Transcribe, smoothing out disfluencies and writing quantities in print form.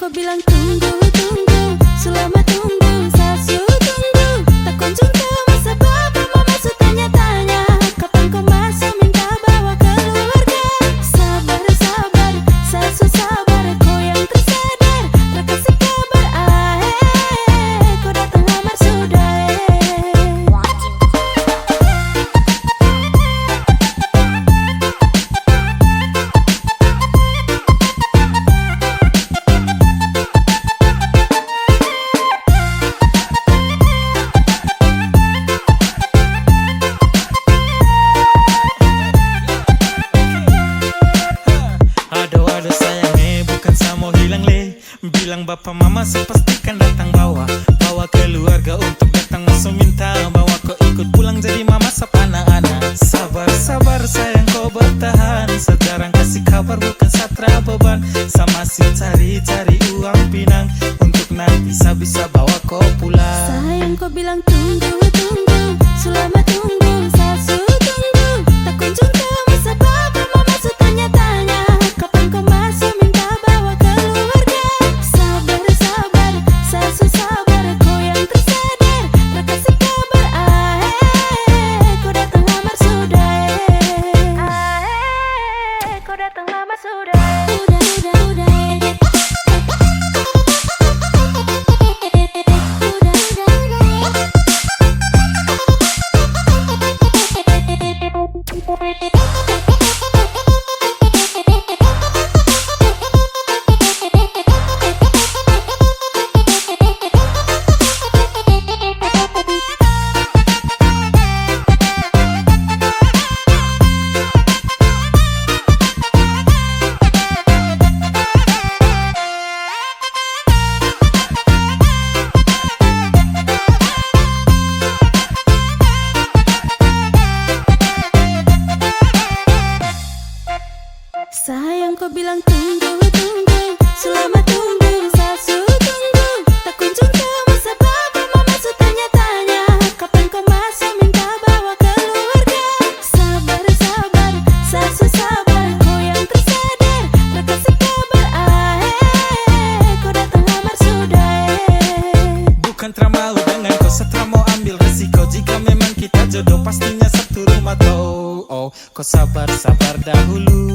kau bilang tunggu, tunggu. Selama tunggu, Sasu tunggu. Tak kunjung tahu sebab mama su tanya-tanya. Kapan kau masuk minta bawa keluarga. Sabar, sabar, Sasu sabar. Kau yang tersadar, tak kasih kabar. Kau datang lamar sudah. Aduh sayangnya bukan sama hilang le. Bilang bapak mama sepastikan datang bawa keluarga untuk datang masuk minta bawa kau ikut pulang jadi mama sap anak-anak. Sabar sabar sayang kau bertahan. Sekarang kasih kabar bukan satra beban. Sama si cari uang pinang untuk nanti bisa bawa kau pulang. Sayang kau bilang tunggu, tunggu. Selama tunggu, Sasu tunggu. Tak kunjung tahu sebab mama su tanya-tanya. Kapan kau masuk minta bawa keluarga. Sabar, sabar, Sasu sabar. Kau yang tersadar, tak kasih kabar. Kau datang lamar sudah. Kau datang lamar sudah. Udah. Sayang kau bilang tunggu, tunggu. Selama tunggu, Sasu tunggu. Tak kunjung tahu sebab mama su tanya-tanya. Kapan kau masuk minta bawa keluarga. Sabar, sabar, Sasu sabar. Kau yang tersadar, tak kasih kabar. Kau datang lamar sudah. Bukan mau dengan kau setra mau ambil resiko. Jika memang kita jodoh pastinya satu rumah kau. Oh, kau sabar dahulu.